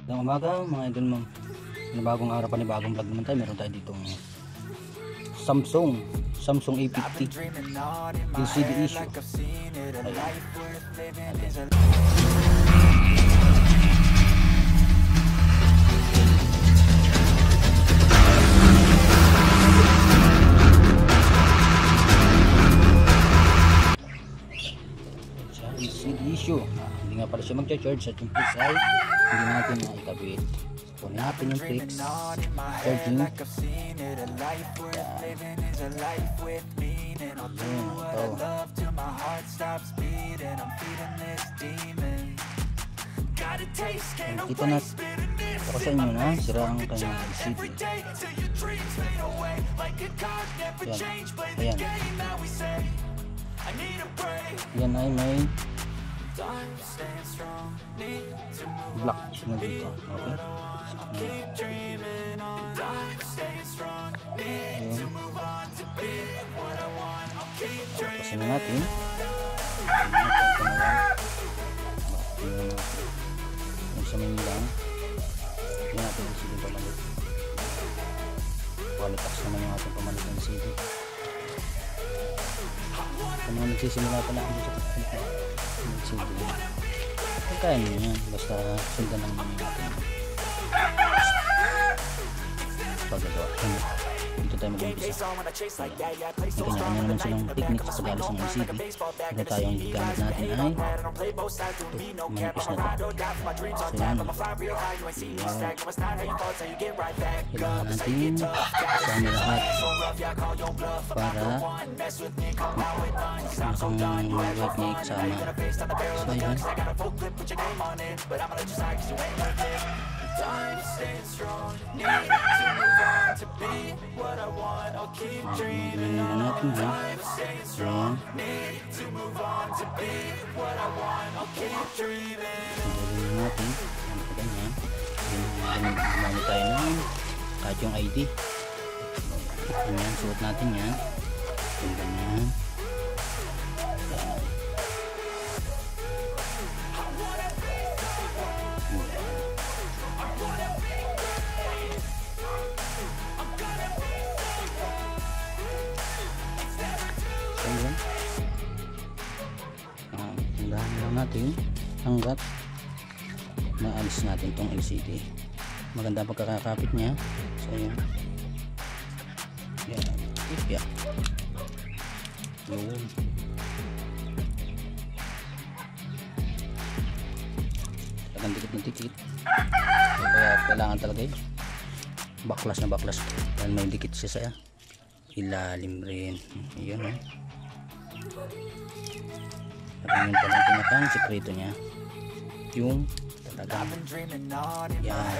Ng umaga mga idol, bagong araw pa ni bagong vlog naman tayo. Meron tayo ditong Samsung A50 LCD issue. LCD issue. Hindi nga pala siya mag-charge at yung fix ay hindi natin na ikabit. Kunin natin yung fix, charging. Yan, ito. Kita na ako sa inyo na sira ang kanyang LCD. Yan. Yan ay may black na dito. Okay. Pasin natin. Yung sa main lang. Yan natin yung CD pamalit. Qualitax naman yung ating pamalit ng CD. Kung mga nagsisimula pa lang sa kapatid ng CD. Kaya nyo yan. Basta sundan lang naman natin pagagawa. Dito tayo mag-umpisa. Kanya-kanya naman silang technique sa pag-alis ng LCD. Ito tayong gamit natin ay manipis na ito. So yan. Kailangan natin kasama lahat para makang mag-work niya kasama. So yan. Time staying strong, need to move on to be what I want. I'll keep dreaming on. Time staying strong, need to move on to be what I want. I'll keep dreaming. Natin, ganyan. Gumamit tayo ng kadyong ID. Ganyan, suot natin yan. Ganyan. Tandaan lang natin hanggat naalis natin tong LCD. Maganda pagkakakapit niya. So yan. Yan. Ipya. Yun. Talagang dikit na dikit. Kaya kailangan talaga yun. Baklas na baklas. Dahil may dikit siya sa ilalim rin. Yun o. At yun pala ang pinakang sekreto niya. Yung talagang yan.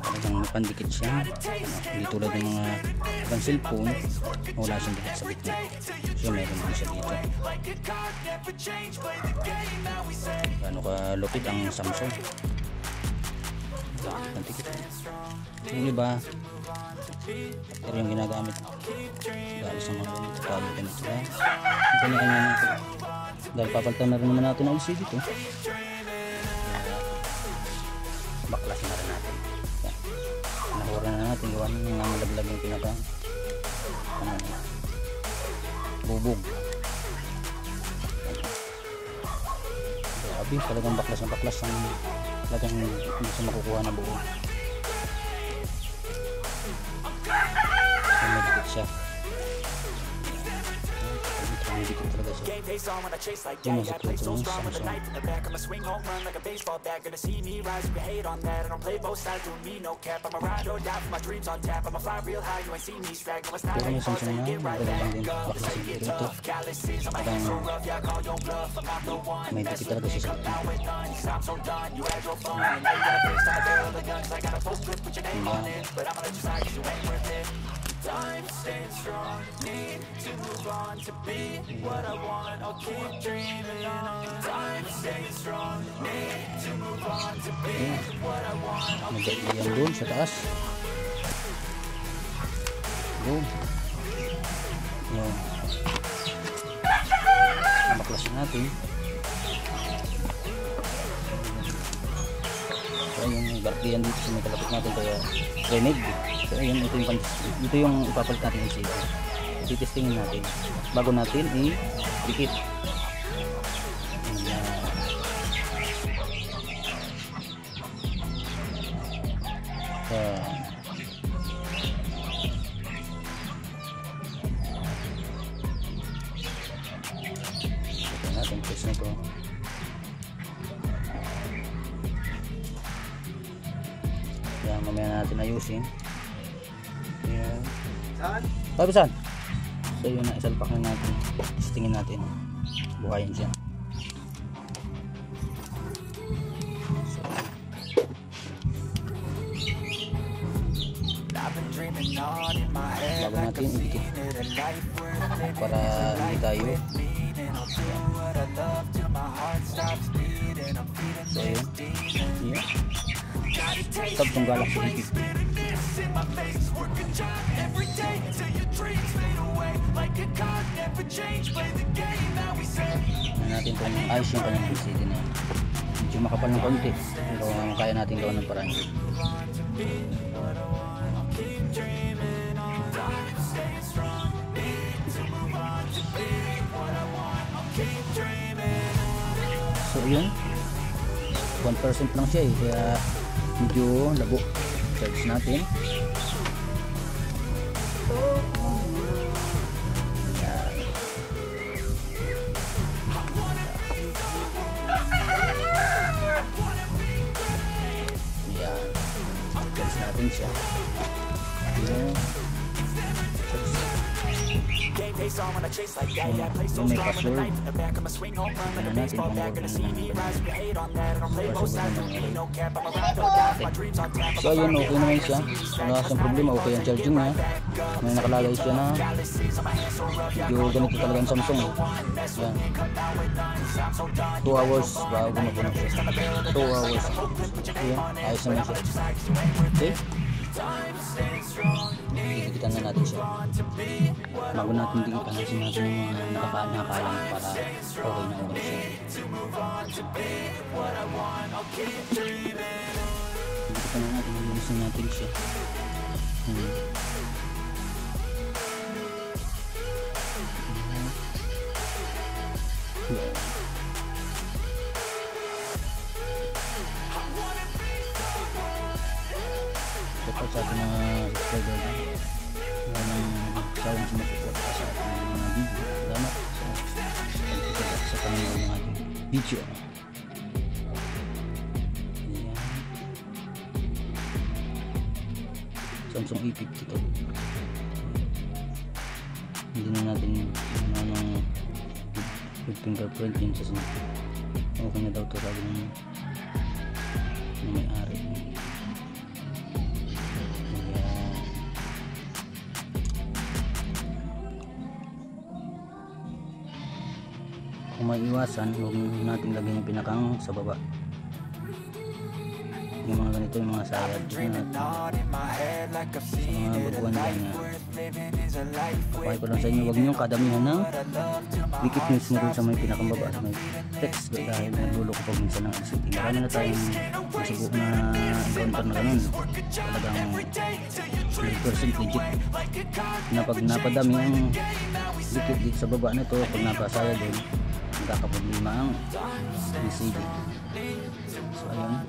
Talagang napandikit siya. Hindi tulad ng mga ibang cellphone, wala siyang dikit sa bitna. So meron din siya dito. Gano'n ka lupit ang Samsung. Pantikit. Yung iba pero yung ginagamit dahil sa mga ganito ganito sila kanya-kanya natin dahil papalitan na rin naman natin ang LCD ito. Baklas na rin natin. Nahura na natin gawa ng malaglag yung pinaka bubog. Grabe, talagang baklas na baklas ang talagang hindi siya makukuha na buo. So medikit siya. Medikit talaga siya. Yun ang sekreto ng Samsung. Pero yung Samsung na magalang din baklasin dito. Talagang may dikit talaga siya sa time staying strong, need to move on to be what I want. I'll keep dreaming on. Time staying strong, need to move on to be what I want. I'll keep dreaming on. Sa taas. Boom. Yun. Baklasin natin. So yung barkiyan dito sa may kalapit natin kaya reneg. So ayun, ito yung ipapalit natin yung LCD. Titestingin natin bago natin i-dikit. Ito natin test nito. Yan, mamaya natin ayusin. Yan. Saan? So yun na, isalpak na natin. Testingin natin. Buhayin siya. Bago natin idikit para hindi tayo. So yun. Yeah. Tab tong Galaxy A50. Natin itong ayos yung kanyang LCD na yan. Medyo makapal ng konti pero kaya natin gawa ng paraan. So yun, 1% lang siya kaya medyo labo. Charge natin. Yan, charge natin siya. Yan. Yung may password. Tignan natin kung so ayun, okay naman siya. Wala siyang problema, okay ang charging niya. May nakalagay siya na medyo ganito talaga ang Samsung. Yan, 2 hours bago mapuno siya. 2 hours. Ayan, ayos naman siya. Okay, dikitan na natin siya. Bago natin dikitan, kasi natin yung mga nakakalang para okay na okay siya. Dikitan na natin, linisin natin siya. Dapat sa ating mga subscriber na sawang sumusupport sa ating mga video. Salamat sa panonood ng ating video. Ayan. Samsung A50 ito. Hindi na natin with fingerprint yun sa sinip. Okay na daw ito, sabi ng may-ari. Kung may iwasan, huwag natin lagyan yung pinakang sa baba. Yung mga ganito, yung mga sayad sa mga baguhan dyan nga. Papahay ko lang sa inyo, huwag nyo kadamihan ng dikit news na rin sa may pinakang baba, sa may text, dahil nagulo ko pag minsan ng LCD. Marami na tayong masubok na encounter na ganun. Talagang 100% legit na pag napadami ang dikit dito sa baba na ito, pag napasaya din, magkakaproblema ang LCD. So ayun,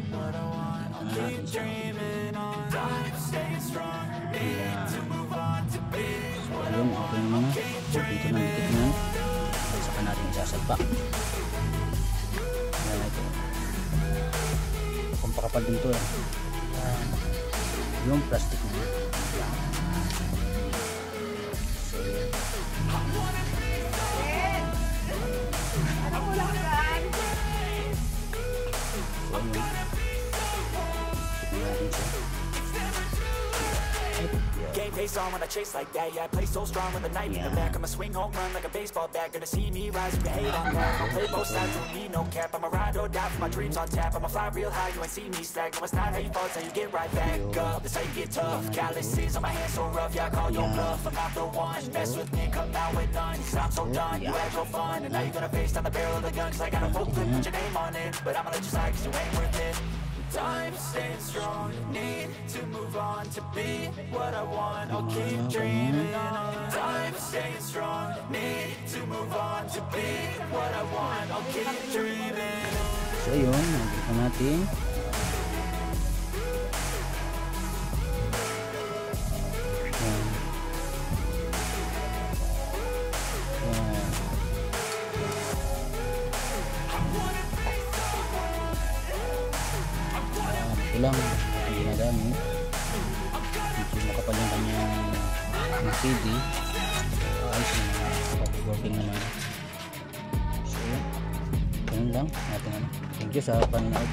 ano natin siya. So ayun, okay naman na. So dito na dikit na, saka natin isasalpak. Ayan ito, kung pakapal dito yung plastic na. So yun, pace on when I chase like that. Yeah, I play so strong with a knife in the back. I'ma swing home run like a baseball bat. Gonna see me rise if you hate on that. I'll play both sides, don't need no cap. I'ma ride or die for my dreams on tap. I'ma fly real high, you ain't see me slack. No, it's not how you fall, it's how you get right back up. That's how you get tough. Calluses on my hands so rough, yeah, I call your bluff. I'm not the one, mess with me, come out with none. Cause I'm so done, you had your fun. And now you're gonna face down the barrel of the gun. Cause I got a full clip, put your name on it. But I'ma let you slide cause you ain't worth it. Time staying strong, need to move on to be what I want. I'll keep dreaming on. Time staying strong, need to move on to be what I want. I'll keep dreaming on. So yun, nandito natin. Ito lang ang ginagamit. Medyo makapal yung kanyang CD. Ayos na working naman. So yun lang. Thank you sa panonood.